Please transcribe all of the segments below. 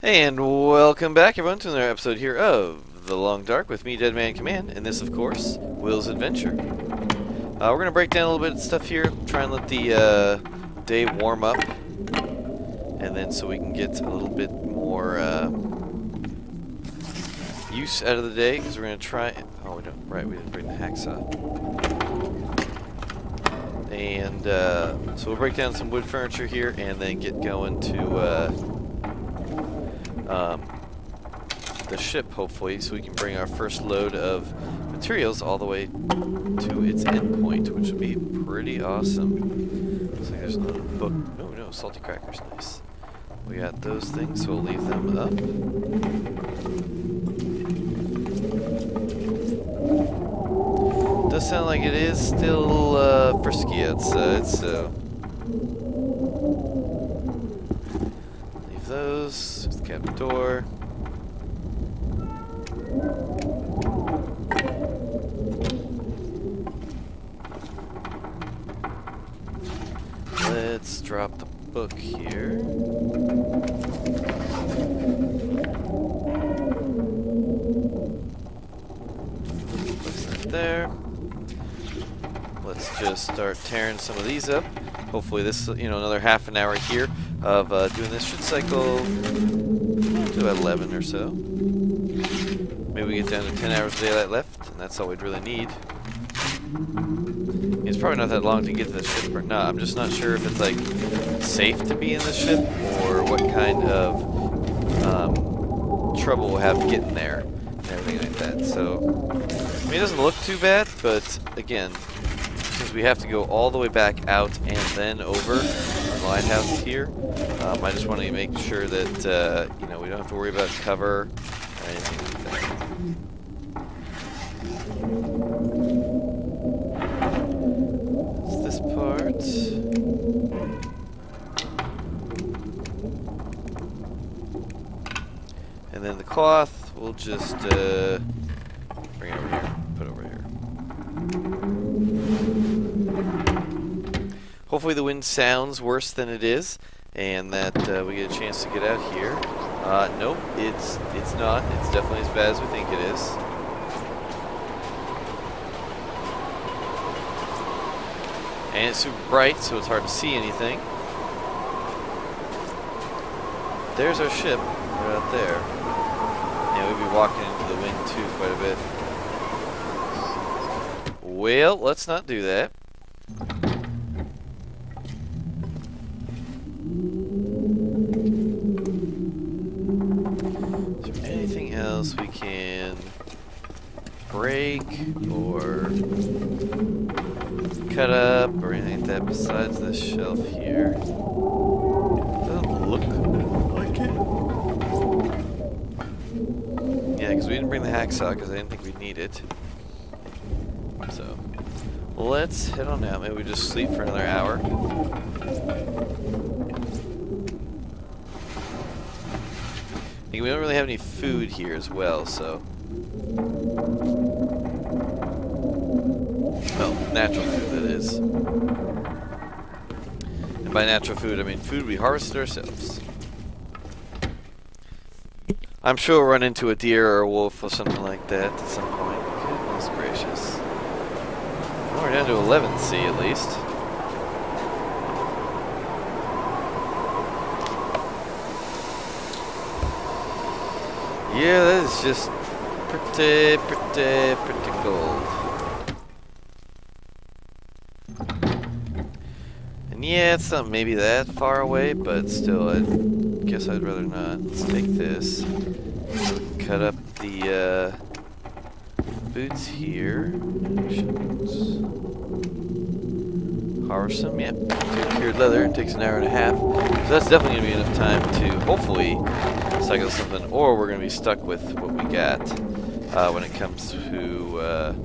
And welcome back, everyone, to another episode here of The Long Dark with me, Dead Man Command, and this, of course, Will's Adventure. We're going to break down a little bit of stuff here, try and let the day warm up, and then so we can get a little bit more use out of the day, because we're going to try... Oh, we don't... Right, we didn't bring the hacksaw. And so we'll break down some wood furniture here, and then get going to... the ship, hopefully, so we can bring our first load of materials all the way to its end point, which would be pretty awesome. Looks like there's another book. Oh no, salty crackers, nice. We got those things, so we'll leave them up. Does sound like it is still frisky outside, so leave those. There's the cabin door. Let's drop the book here. Place that there. Let's just start tearing some of these up. Hopefully this, another half an hour here of doing this should cycle to 11 or so. Maybe we get down to 10 hours of daylight left, and that's all we'd really need. It's probably not that long to get to the ship or not. I'm just not sure if it's like safe to be in the ship or what kind of trouble we'll have getting there and everything like that. So, I mean, it doesn't look too bad, but again, since we have to go all the way back out and then over the lighthouse here, I just want to make sure that we don't have to worry about cover or anything like that. This part. And then the cloth, we'll just bring it over here, put it over here. Hopefully the wind sounds worse than it is, and that we get a chance to get out here. Nope, it's not. It's definitely as bad as we think it is. And it's super bright, so it's hard to see anything. There's our ship, right out there. And we'll be walking into the wind too quite a bit. Well, let's not do that. Is there anything else we can break or cut up or anything like that besides this shelf here? Doesn't look like it. Yeah, because we didn't bring the hacksaw because I didn't think we'd need it. So, let's head on out. Maybe we just sleep for another hour. We don't really have any food here as well, so... Well, natural food, that is. And by natural food, I mean food we harvested ourselves. I'm sure we'll run into a deer or a wolf or something like that at some point. Goodness gracious. Well, we're down to 11C at least. Yeah, that is just pretty cold. And yeah, it's not maybe that far away, but still, I guess I'd rather not. Let's take this. Cut up the boots here. Harvest them, yep. Cured leather, it takes an hour and a half. So that's definitely going to be enough time to hopefully cycle something, or we're going to be stuck with what we got when it comes to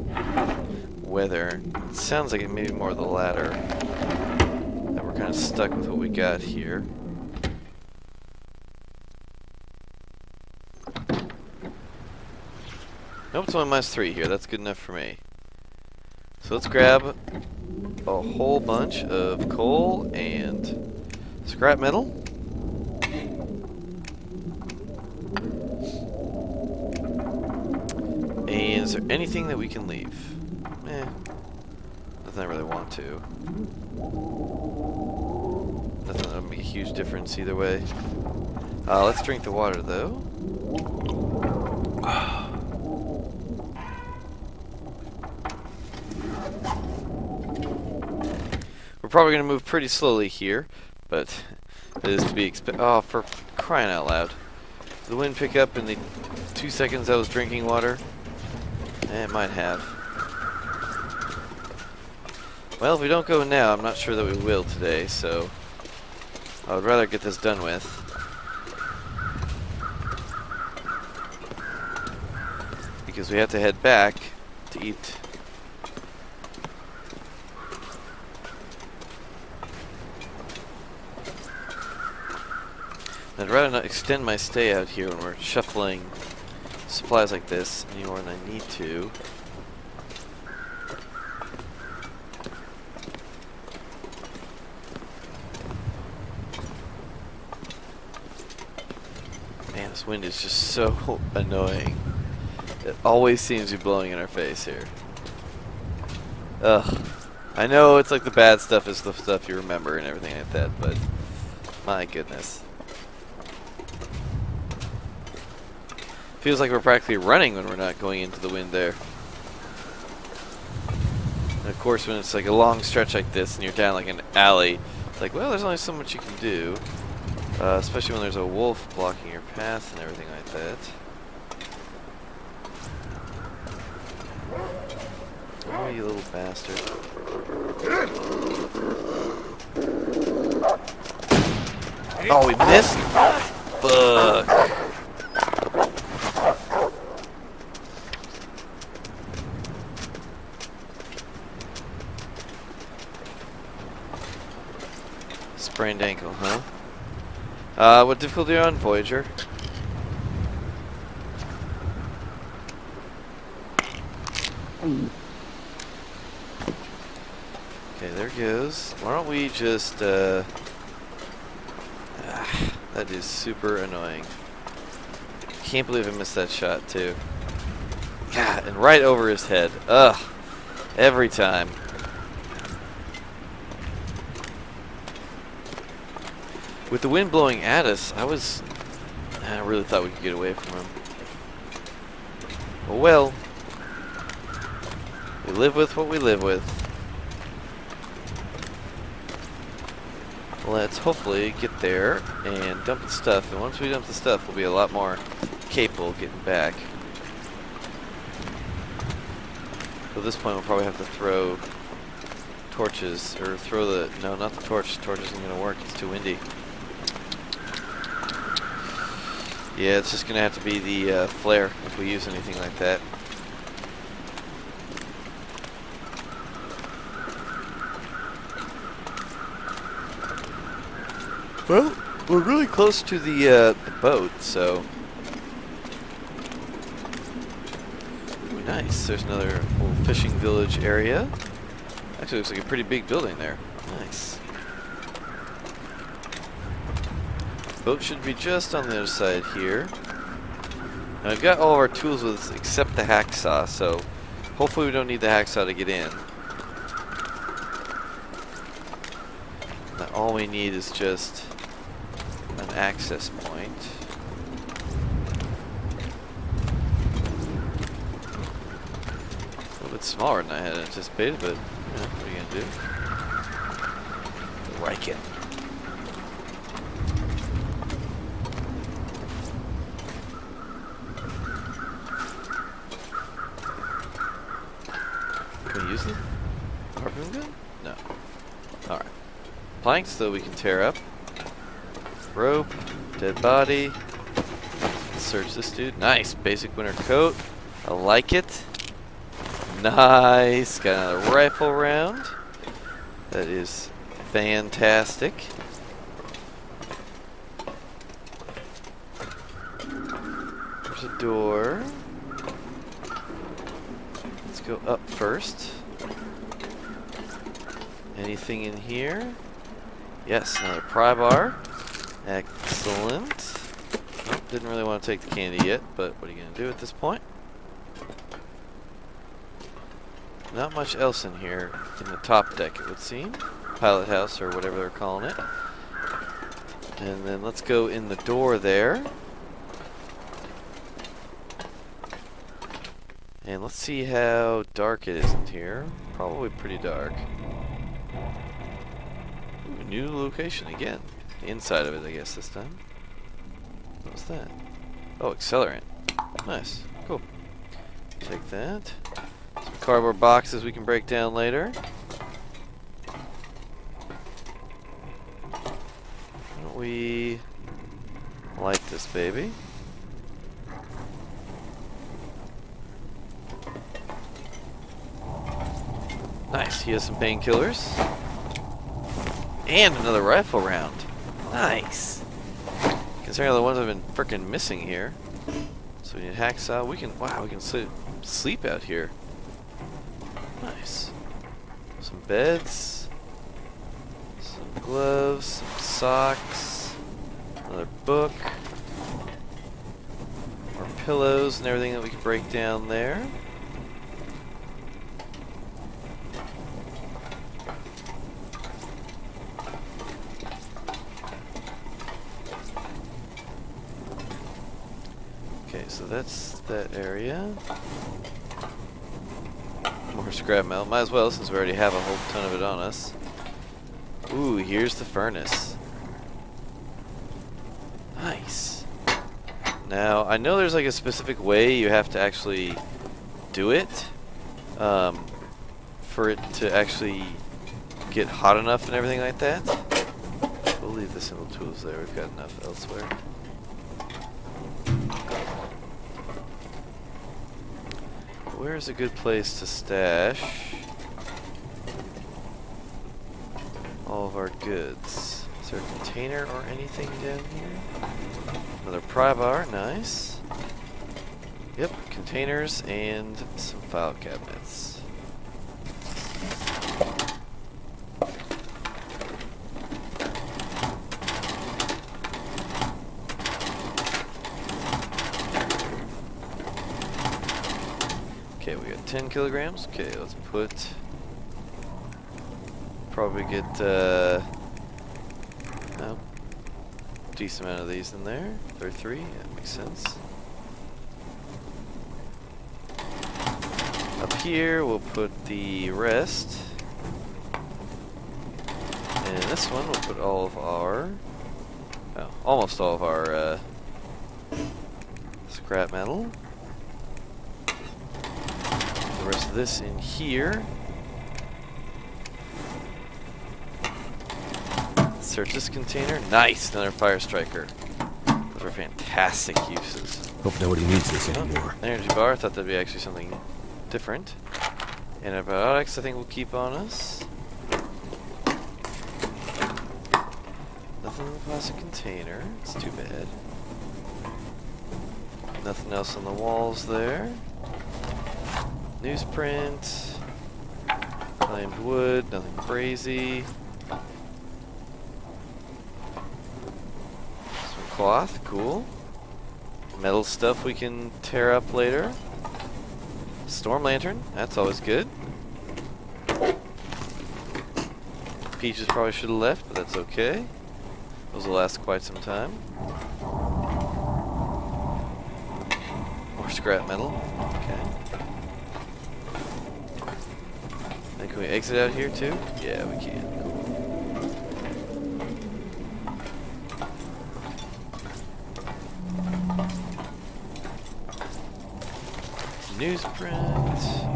weather. It sounds like it may be more the latter. That we're kind of stuck with what we got here. Nope, it's only -3 here. That's good enough for me. So let's grab a whole bunch of coal and scrap metal. Is there anything that we can leave? Nothing I really want to. Nothing that'll make a huge difference either way. Let's drink the water though. We're probably going to move pretty slowly here, but it is to be expected. Oh, for crying out loud. Did the wind pick up in the 2 seconds I was drinking water? It might have. Well, if we don't go now, I'm not sure that we will today, so I would rather get this done with. Because we have to head back to eat. I'd rather not extend my stay out here when we're shuffling supplies like this any more than I need to. Man, this wind is just so annoying. It always seems to be blowing in our face here. Ugh. I know it's like the bad stuff is the stuff you remember and everything like that, but my goodness. Feels like we're practically running when we're not going into the wind there. And of course, when it's like a long stretch like this and you're down like an alley, it's like, well, there's only so much you can do. Especially when there's a wolf blocking your path and everything like that. Oh, you little bastard. Oh, we missed? Fuck. Sprained ankle, huh? What difficulty are you on, Voyager? Okay, there goes. Why don't we just, that is super annoying. Can't believe I missed that shot, too. God, and right over his head. Ugh. Every time. With the wind blowing at us, I really thought we could get away from him. Oh well. We live with what we live with. Let's hopefully get there and dump the stuff. And once we dump the stuff, we'll be a lot more capable of getting back. At this point, we'll probably have to throw torches, or throw the, no, not the torch. The torch isn't going to work. It's too windy. Yeah, it's just going to have to be the flare if we use anything like that. Well, we're really close to the boat, so... Ooh, nice. There's another little fishing village area. Actually, looks like a pretty big building there. Nice. Boat should be just on the other side here. Now we've got all of our tools with us except the hacksaw, so hopefully we don't need the hacksaw to get in. Now all we need is just an access point. A little bit smaller than I had anticipated, but you know, what are you gonna do? Like it. Can we use the harpoon gun? No. Alright. Planks, though, we can tear up. Rope. Dead body. Let's search this dude. Nice. Basic winter coat. I like it. Nice. Got another rifle round. That is fantastic. There's a door. Let's go up first. Anything in here? Yes, another pry bar. Excellent. Nope, didn't really want to take the candy yet, but what are you going to do at this point? not much else in here in the top deck, it would seem. Pilot house, or whatever they're calling it. And then let's go in the door there. And let's see how dark it is in here. Probably pretty dark. Ooh, new location again. The inside of it, I guess, this time. What's that? Oh, accelerant. Nice. Cool. Take that. Some cardboard boxes we can break down later. Why don't we light this baby? Nice, he has some painkillers. And another rifle round. Nice. Considering the ones I've been frickin' missing here. So we need hacksaw. We can, wow, we can sleep out here. Nice. Some beds. Some gloves. Some socks. Another book. More pillows and everything that we can break down there. Okay, so that's that area. More scrap metal. Might as well, since we already have a whole ton of it on us. Ooh, here's the furnace. Nice. Now, I know there's like a specific way you have to actually do it for it to actually get hot enough and everything like that. We'll leave the simple tools there. We've got enough elsewhere. Where's a good place to stash all of our goods? Is there a container or anything down here? Another pry bar, nice. Yep, containers and some file cabinets. Okay, we got 10 kilograms. Okay, let's put... Probably get decent amount of these in there. 33, yeah, makes sense. Up here, we'll put the rest. And in this one, we'll put all of our... Oh, almost all of our scrap metal. The rest of this in here. Search this container. Nice! Another fire striker. Those are fantastic uses. Hope nobody needs this anymore. Energy bar. I thought that'd be actually something different. Antibiotics I think we'll keep on us. Nothing in the plastic container. It's too bad. Nothing else on the walls there. Newsprint. Claimed wood. Nothing crazy. Cloth, cool. Metal stuff we can tear up later. Storm lantern, that's always good. Peaches probably should have left, but that's okay. Those will last quite some time. More scrap metal. Okay. And can we exit out here too? Yeah, we can. Cool. Newsprint,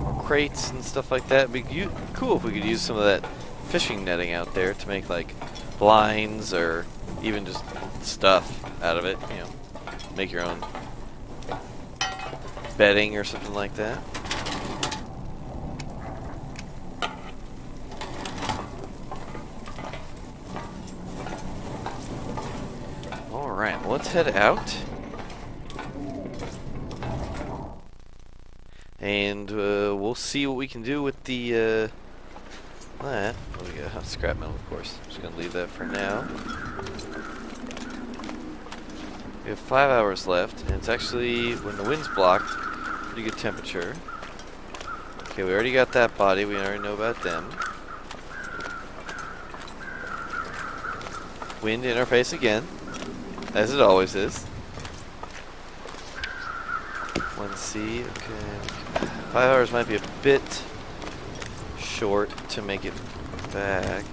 more crates and stuff like that. It'd be cool if we could use some of that fishing netting out there to make like blinds or even just stuff out of it. You know, make your own bedding or something like that. All right, well, let's head out. And we'll see what we can do with the that. Oh, we got scrap metal, of course. I'm just gonna leave that for now. We have 5 hours left, and it's actually, when the wind's blocked, pretty good temperature. Okay, we already got that body. We already know about them. Wind in our face again, as it always is. 1C, okay. 5 hours might be a bit short to make it back.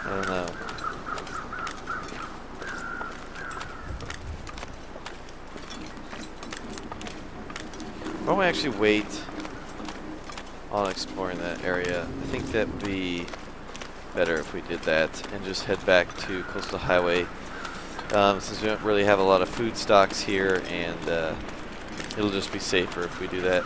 I don't know. Why don't we actually wait on exploring that area? I think that would be better if we did that and just head back to Coastal Highway, since we don't really have a lot of food stocks here, and it'll just be safer if we do that.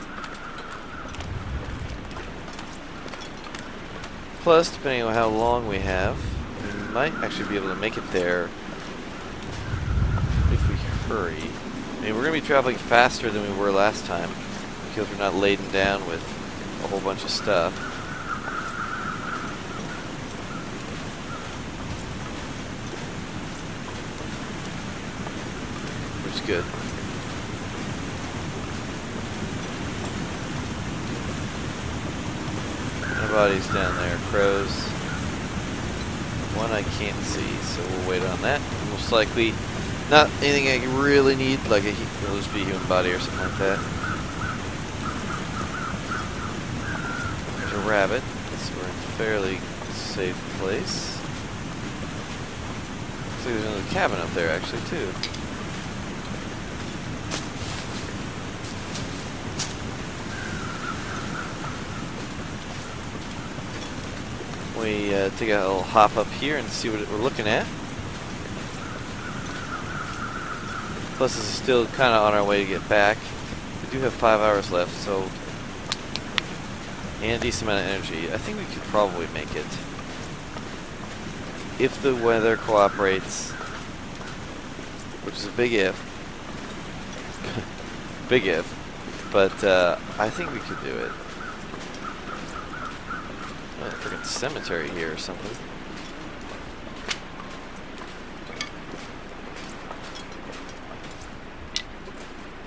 Plus, depending on how long we have, we might actually be able to make it there if we hurry. I mean, we're going to be traveling faster than we were last time because we're not laden down with a whole bunch of stuff. Which is good. Nobody's down there. Crows. One I can't see, so we'll wait on that. Most likely not anything I really need, like it'll just be a human body or something like that. There's a rabbit, so we're in a fairly safe place. Looks like there's another cabin up there actually too. We take a little hop up here and see what we're looking at. Plus, this is still kind of on our way to get back. We do have 5 hours left, so, and a decent amount of energy. I think we could probably make it if the weather cooperates, which is a big if. Big if, but I think we could do it. A freaking cemetery here or something.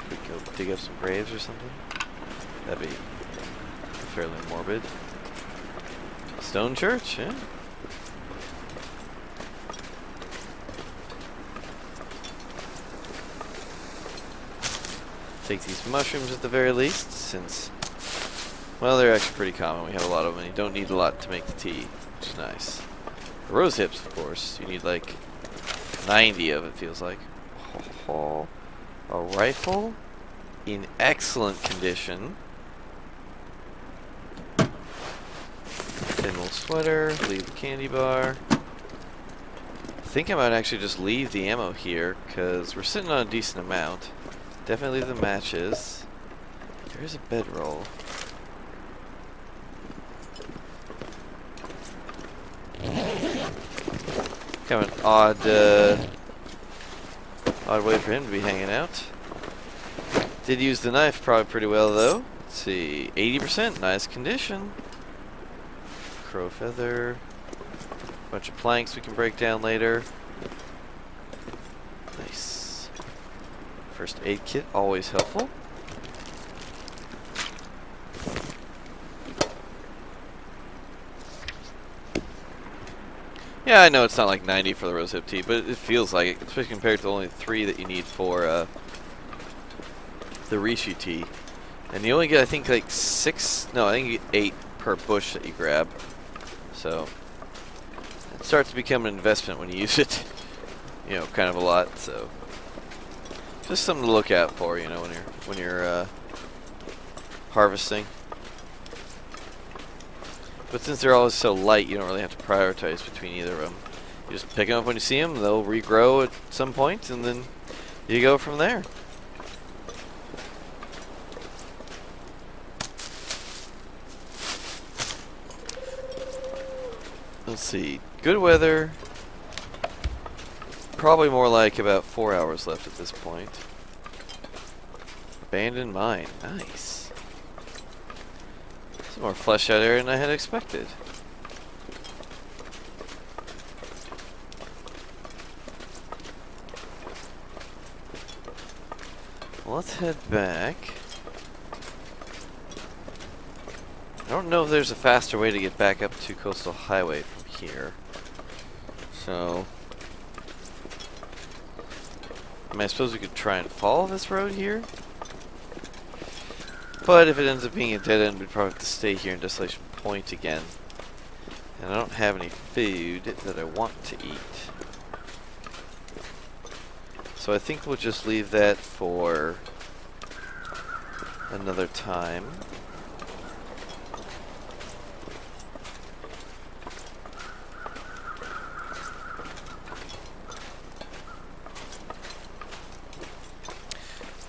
We go dig up some graves or something. That'd be fairly morbid. Stone church, yeah. Take these mushrooms at the very least, since, well, they're actually pretty common. We have a lot of them, and you don't need a lot to make the tea, which is nice. The rose hips, of course, you need like 90 of it, feels like. Oh, a rifle in excellent condition. Thin little sweater, leave the candy bar. I think I might actually just leave the ammo here, because we're sitting on a decent amount. Definitely leave the matches. There's a bedroll. Kind of an odd way for him to be hanging out. Did use the knife probably pretty well though. Let's see, 80%, nice condition. Crow feather. Bunch of planks we can break down later. Nice. First aid kit, always helpful. Yeah, I know it's not like 90 for the rosehip tea, but it feels like it, especially compared to only 3 that you need for the reishi tea. And you only get, I think, like 6, no, I think you get 8 per bush that you grab. So, it starts to become an investment when you use it, you know, kind of a lot, so. Just something to look out for, you know, when you're harvesting. But since they're always so light, you don't really have to prioritize between either of them. You just pick them up when you see them, they'll regrow at some point, and then you go from there. Let's see, good weather. Probably more like about 4 hours left at this point. Abandoned mine, nice. Some more fleshed out area than I had expected. Well, let's head back. I don't know if there's a faster way to get back up to Coastal Highway from here. So, I mean, I suppose we could try and follow this road here. But if it ends up being a dead end, we'd probably have to stay here in Desolation Point again. And I don't have any food that I want to eat. So I think we'll just leave that for another time.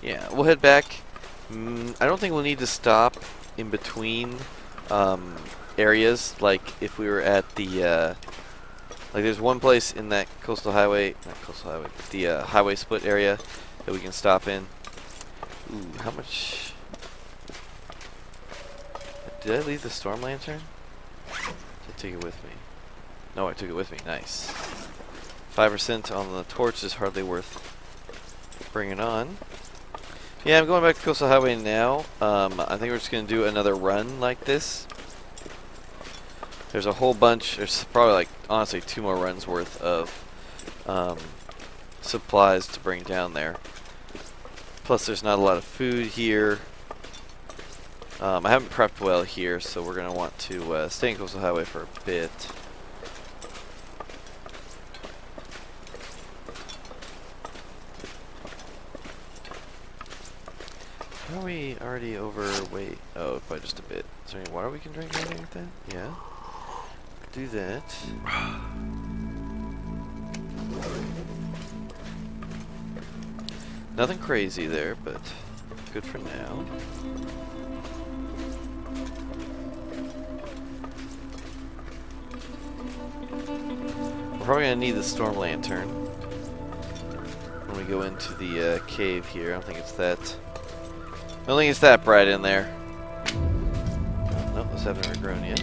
Yeah, we'll head back. I don't think we'll need to stop in between areas, like if we were at the like there's one place in that coastal highway, not coastal highway, but the highway split area that we can stop in. Ooh, how much did I leave the storm lantern? Did I take it with me? No, I took it with me. Nice. 5% on the torch is hardly worth bringing on. Yeah, I'm going back to Coastal Highway now. I think we're just going to do another run like this. There's a whole bunch, there's probably like, honestly, 2 more runs worth of supplies to bring down there. Plus there's not a lot of food here. I haven't prepped well here, so we're going to want to stay in Coastal Highway for a bit. Are we already overweight? Oh, by just a bit. Is there any water we can drink or anything like that? Yeah. Do that. Nothing crazy there, but good for now. We're probably going to need the storm lantern when we go into the cave here. I don't think it's that... I don't think it's that bright in there. Nope, those haven't regrown yet.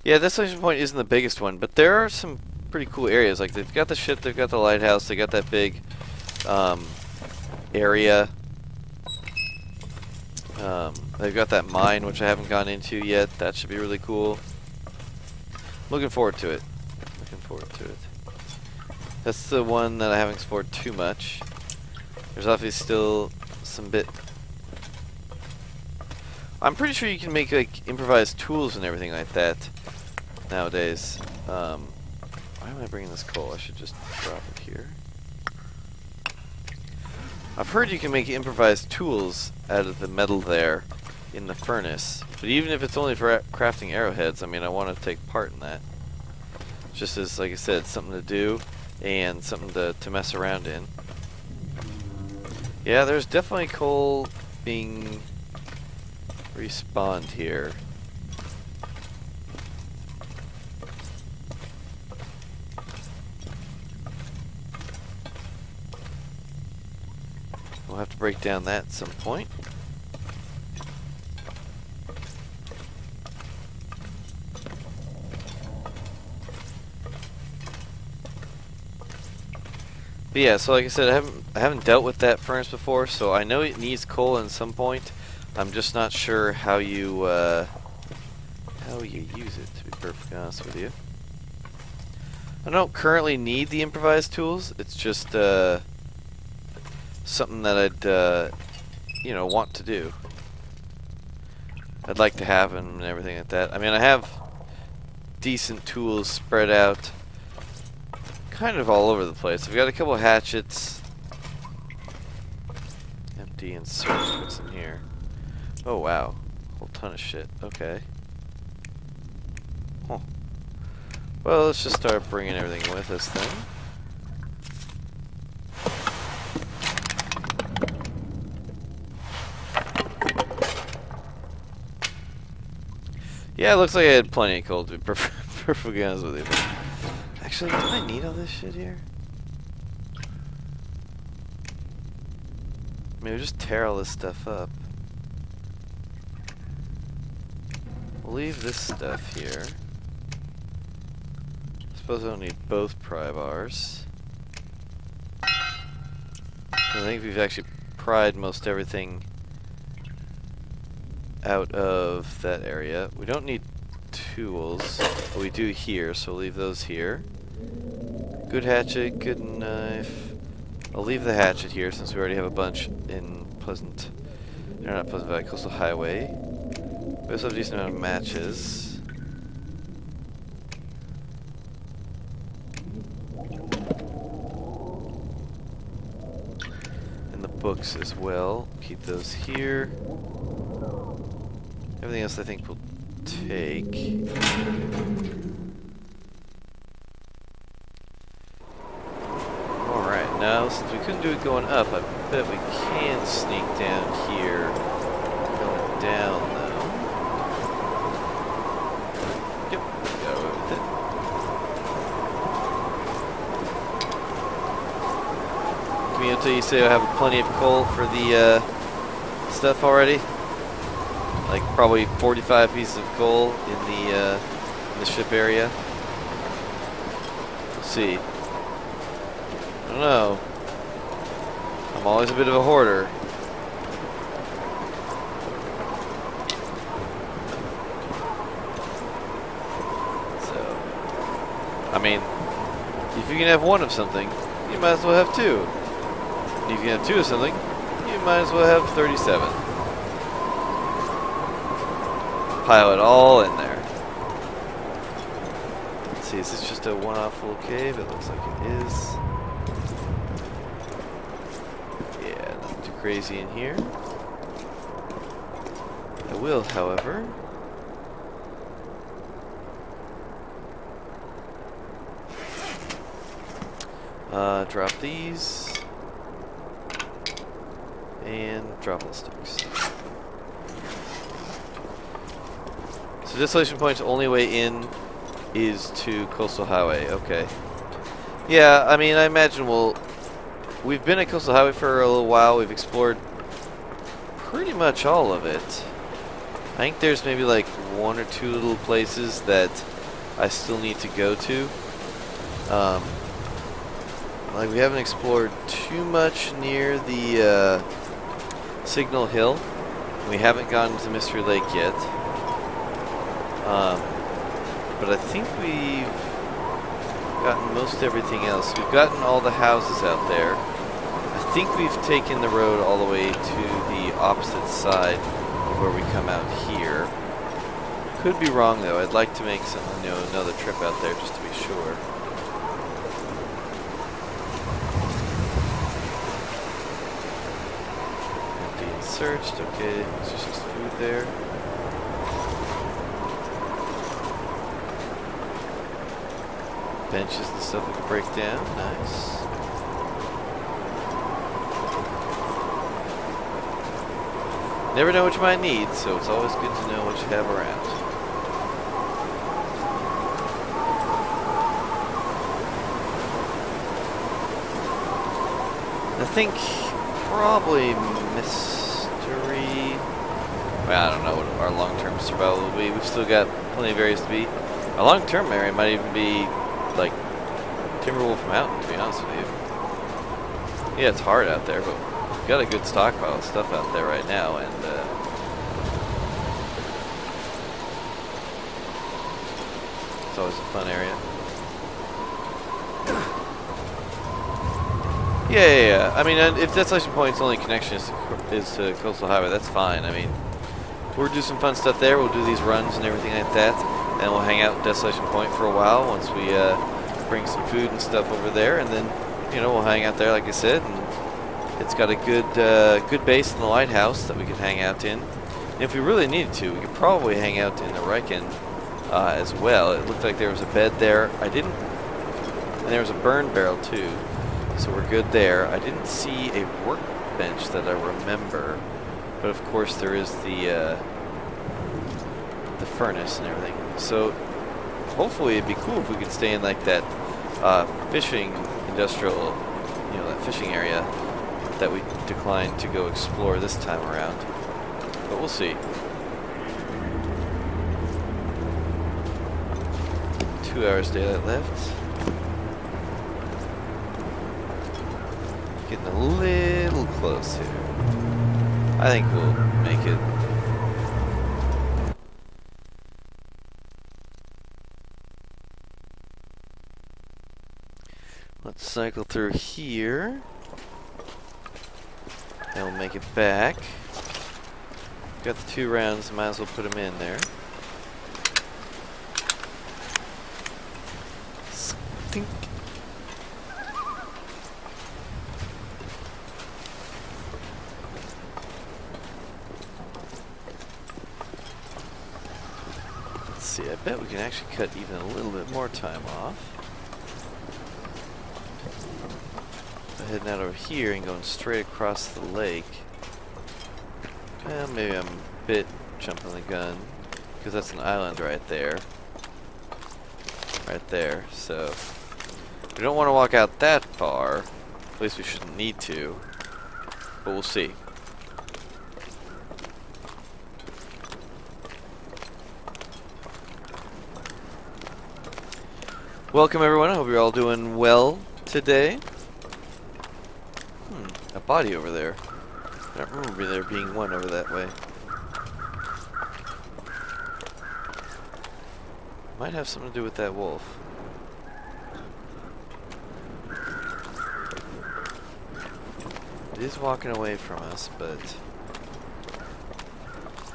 Yeah, Desolation Point isn't the biggest one, but there are some pretty cool areas. Like, they've got the ship, they've got the lighthouse, they got that big area. They've got that mine, which I haven't gone into yet. That should be really cool. Looking forward to it. Looking forward to it. That's the one that I haven't explored too much. There's obviously still some bit... I'm pretty sure you can make like improvised tools and everything like that nowadays. Why am I bringing this coal? I should just drop it here. I've heard you can make improvised tools out of the metal there in the furnace. But even if it's only for crafting arrowheads, I mean, I want to take part in that. Just as, like I said, something to do. And something to mess around in. Yeah, there's definitely coal being respawned here. We'll have to break down that at some point. But yeah, so like I said, I haven't dealt with that furnace before, so I know it needs coal at some point. I'm just not sure how you use it, to be perfectly honest with you. I don't currently need the improvised tools. It's just something that I'd you know, want to do. I'd like to have them and everything like that. I mean, I have decent tools spread out kind of all over the place. I've got a couple of hatchets. Empty and what's in here. Oh wow, a whole ton of shit. Okay. Huh. Well, let's just start bringing everything with us then. Yeah, it looks like I had plenty of coal, to be perfectly honest with you. But actually, do I need all this shit here? Maybe just tear all this stuff up. We'll leave this stuff here. I suppose I don't need both pry bars. I think we've actually pried most everything out of that area. We don't need tools, but we do here, so we'll leave those here. Good hatchet, good knife. I'll leave the hatchet here since we already have a bunch in Pleasant. No, not Pleasant Valley, Coastal Highway. We also have a decent amount of matches. And the books as well. Keep those here. Everything else I think we'll take. Alright, now since we couldn't do it going up, I bet we can sneak down here. Going down though. Yep, got away with it. Community, you say I have plenty of coal for the stuff already? Like probably 45 pieces of coal in the ship area. Let's see. I don't know. I'm always a bit of a hoarder. So, I mean, if you can have one of something, you might as well have two. And if you can have two of something, you might as well have 37. Pile it all in there. Let's see, is this just a one-off little cave? It looks like it is. Yeah, nothing too crazy in here. I will, however, drop these and drop all sticks. So Desolation Point's only way in is to Coastal Highway. Okay. Yeah, I mean, I imagine we've been at Coastal Highway for a little while. We've explored pretty much all of it. I think there's maybe like one or two little places that I still need to go to. Like we haven't explored too much near the Signal Hill. We haven't gotten to Mystery Lake yet. But I think we've gotten most everything else. We've gotten all the houses out there. I think we've taken the road all the way to the opposite side of where we come out here. Could be wrong though. I'd like to make another trip out there just to be sure. Empty and searched. Okay, there's just food there. Benches and stuff we can break down. Nice. Never know what you might need, so it's always good to know what you have around. I think probably mystery. Well, I don't know what our long-term survival will be. We've still got plenty of areas to be. Our long-term area might even be like Timberwolf Mountain, to be honest with you. Yeah, it's hard out there, but we've got a good stockpile of stuff out there right now, and it's always a fun area. Yeah. I mean, if Desolation Point's only connection is to Coastal Highway, that's fine. I mean, we'll do some fun stuff there. We'll do these runs and everything like that, and we'll hang out at Desolation Point for a while once we bring some food and stuff over there, and then we'll hang out there, like I said. And it's got a good base in the lighthouse that we could hang out in. And if we really needed to, we could probably hang out in the Riken as well. It looked like there was a bed there. And there was a burn barrel too. So we're good there. I didn't see a workbench that I remember, but of course there is the furnace and everything. So hopefully it'd be cool if we could stay in like that fishing industrial, that fishing area that we declined to go explore this time around. But we'll see. 2 hours daylight left. Getting a little close here. I think we'll make it. Let's cycle through here. And we'll make it back. Got the 2 rounds, might as well put them in there. Stink. Let's see, I bet we can actually cut even a little bit more time off. Heading out over here and going straight across the lake. Well, maybe I'm a bit jumping the gun, because that's an island right there. Right there, so we don't want to walk out that far. At least we shouldn't need to, but we'll see. Welcome everyone, I hope you're all doing well today. A body over there. I don't remember there being one over that way. Might have something to do with that wolf. It is walking away from us, but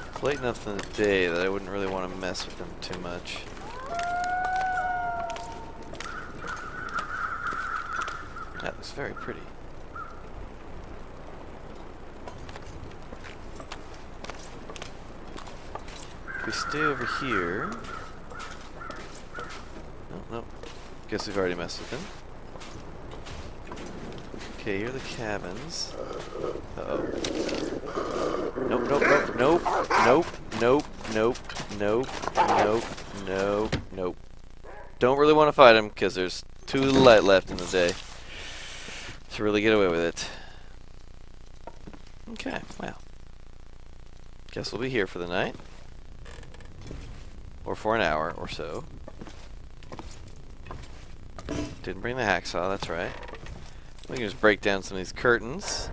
it's late enough in the day that I wouldn't really want to mess with them too much. That looks very pretty. If we stay over here... Oh, no. Guess we've already messed with them. Okay, here are the cabins. Uh-oh. Nope, nope, nope, nope, nope, nope, nope, nope, nope, nope. Don't really want to fight them because there's too little light left in the day to really get away with it. Okay, well. Guess we'll be here for the night. Or for an hour or so. Didn't bring the hacksaw, that's right. We can just break down some of these curtains.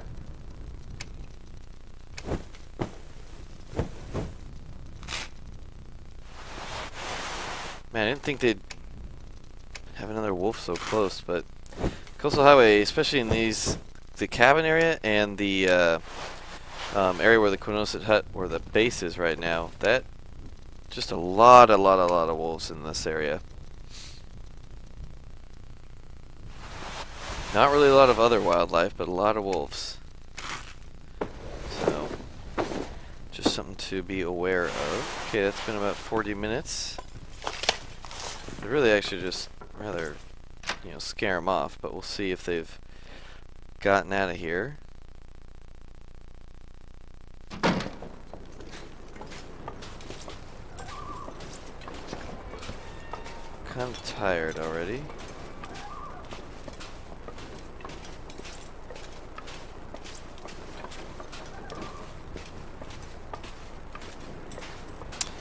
Man, I didn't think they'd have another wolf so close, but Coastal Highway, especially in the cabin area and the area where the Quinoset Hut, where the base is right now, that just a lot of wolves in this area. Not really a lot of other wildlife, but a lot of wolves. So, just something to be aware of. Okay, that's been about 40 minutes. I'd really actually just rather, scare them off, but we'll see if they've gotten out of here. Kind of tired already.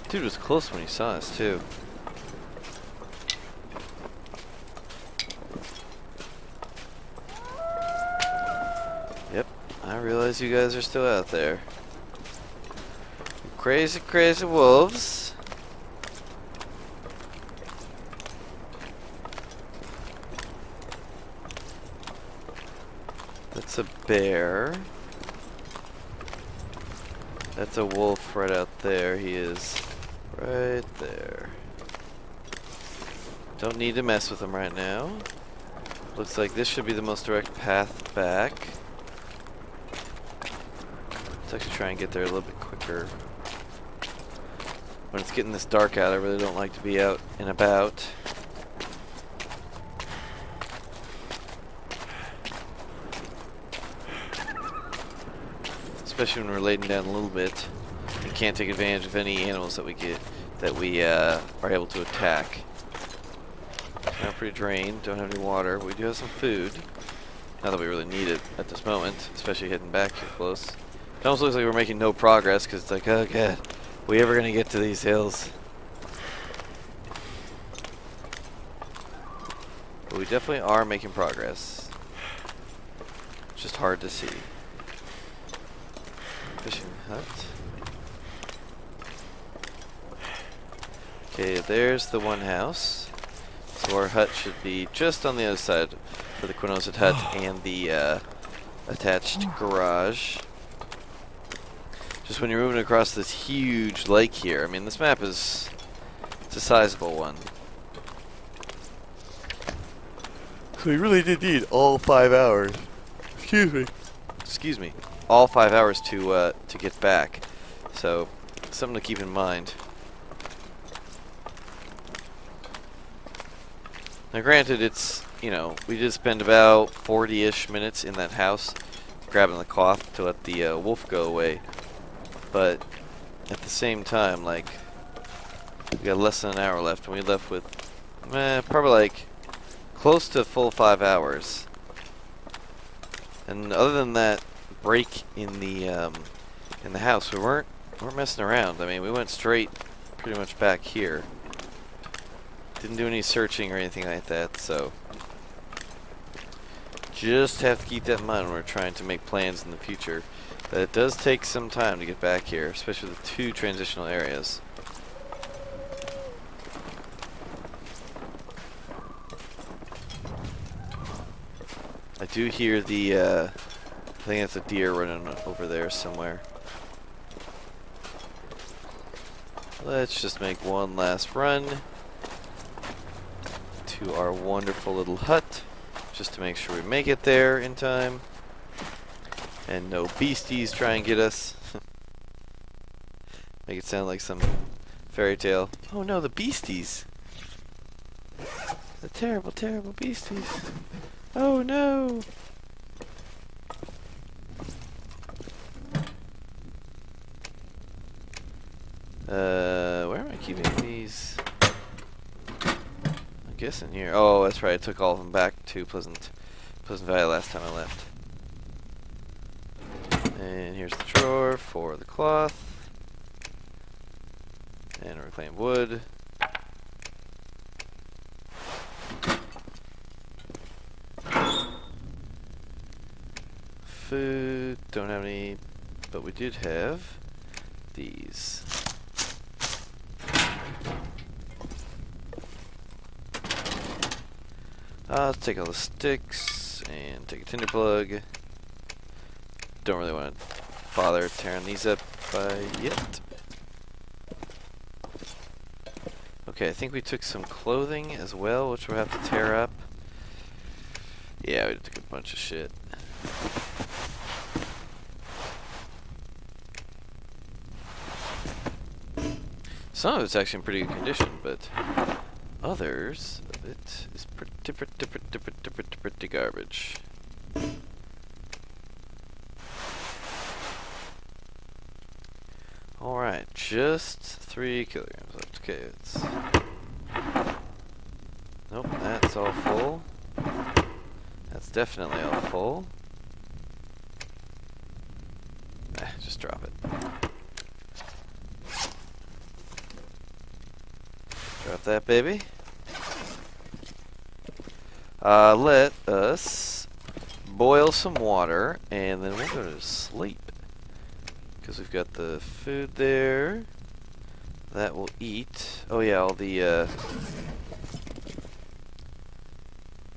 Dude was close when he saw us too. Yep, I realize you guys are still out there. Crazy, crazy wolves. That's a bear. That's a wolf right out there. He is right there. Don't need to mess with him right now. Looks like this should be the most direct path back. Let's actually try and get there a little bit quicker. When it's getting this dark out, I really don't like to be out and about. Especially when we're laying down a little bit and can't take advantage of any animals that we get, that we are able to attack. Now pretty drained, don't have any water, but we do have some food. Not that we really need it at this moment, especially heading back here close. It almost looks like we're making no progress because it's like, oh god, are we ever going to get to these hills? But we definitely are making progress. It's just hard to see. Fishing hut. Okay, there's the one house. So our hut should be just on the other side for the Quinosa hut and the attached garage. Just when you're moving across this huge lake here, I mean, this map it's a sizable one. So we really did need all 5 hours. Excuse me. All 5 hours to get back. So something to keep in mind. Now granted, it's, you know, we did spend about 40-ish minutes in that house grabbing the cloth to let the wolf go away. But at the same time, like, we got less than an hour left, and we left with probably like close to full 5 hours. And other than that break in the house, we weren't messing around. I mean, we went straight pretty much back here. Didn't do any searching or anything like that, so just have to keep that in mind when we're trying to make plans in the future. That it does take some time to get back here, especially the 2 transitional areas. I do hear the, I think it's a deer running over there somewhere. Let's just make one last run to our wonderful little hut, just to make sure we make it there in time. And no beasties try and get us. Make it sound like some fairy tale. Oh no, the beasties! The terrible, terrible beasties. Oh no! Where am I keeping these? I guess in here. Oh, that's right. I took all of them back to Pleasant Valley last time I left. And here's the drawer for the cloth. And reclaimed wood. Food. Don't have any, but we did have these. Let's take all the sticks and take a tinder plug. Don't really want to bother tearing these up yet. Okay, I think we took some clothing as well, which we'll have to tear up. Yeah, we took a bunch of shit. Some of it's actually in pretty good condition, but others of it is pretty garbage. Alright, just 3 kilograms left. Okay, it's... Nope, that's all full. That's definitely all full. Just drop it. Drop that baby. Let us boil some water and then we'll go to sleep. Because we've got the food there. That will eat. Oh yeah, all the, you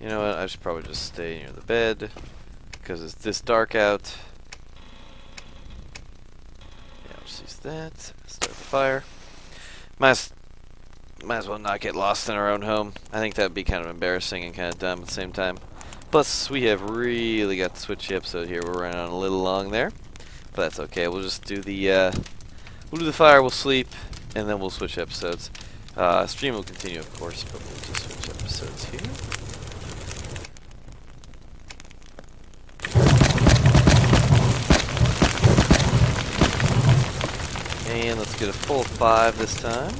know what, I should probably just stay near the bed. Because it's this dark out. Yeah, I'll just use that. Start the fire. Might as well not get lost in our own home. I think that would be kind of embarrassing and kind of dumb at the same time. Plus, we have really got to switch the episode here. We're running on a little long there. But that's okay. We'll just do the we'll do the fire, we'll sleep, and then we'll switch episodes. Stream will continue, of course, but we'll just switch episodes here. And let's get a full 5 this time.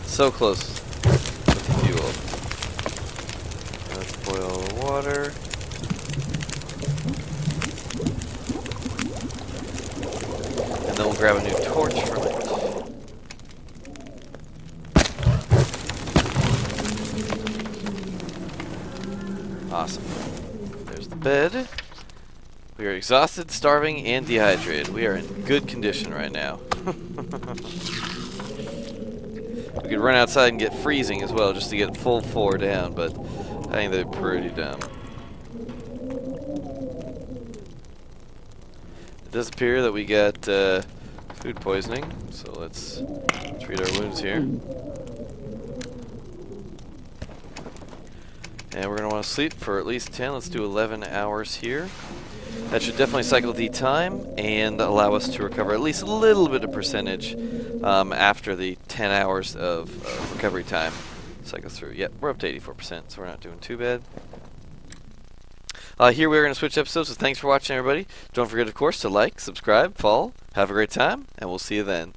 So close with the fuel. Let's boil the water. And then we'll grab a new torch from it. Awesome. There's the bed. We are exhausted, starving, and dehydrated. We are in good condition right now. We could run outside and get freezing as well, just to get full 4 down, but I think they're pretty dumb. It does appear that we got food poisoning, so let's treat our wounds here. And we're going to want to sleep for at least 10, let's do 11 hours here. That should definitely cycle the time and allow us to recover at least a little bit of percentage after the 10 hours of recovery time cycles through. Yep, we're up to 84%, so we're not doing too bad. Here we're going to switch episodes, so thanks for watching, everybody. Don't forget, of course, to like, subscribe, follow. Have a great time, and we'll see you then.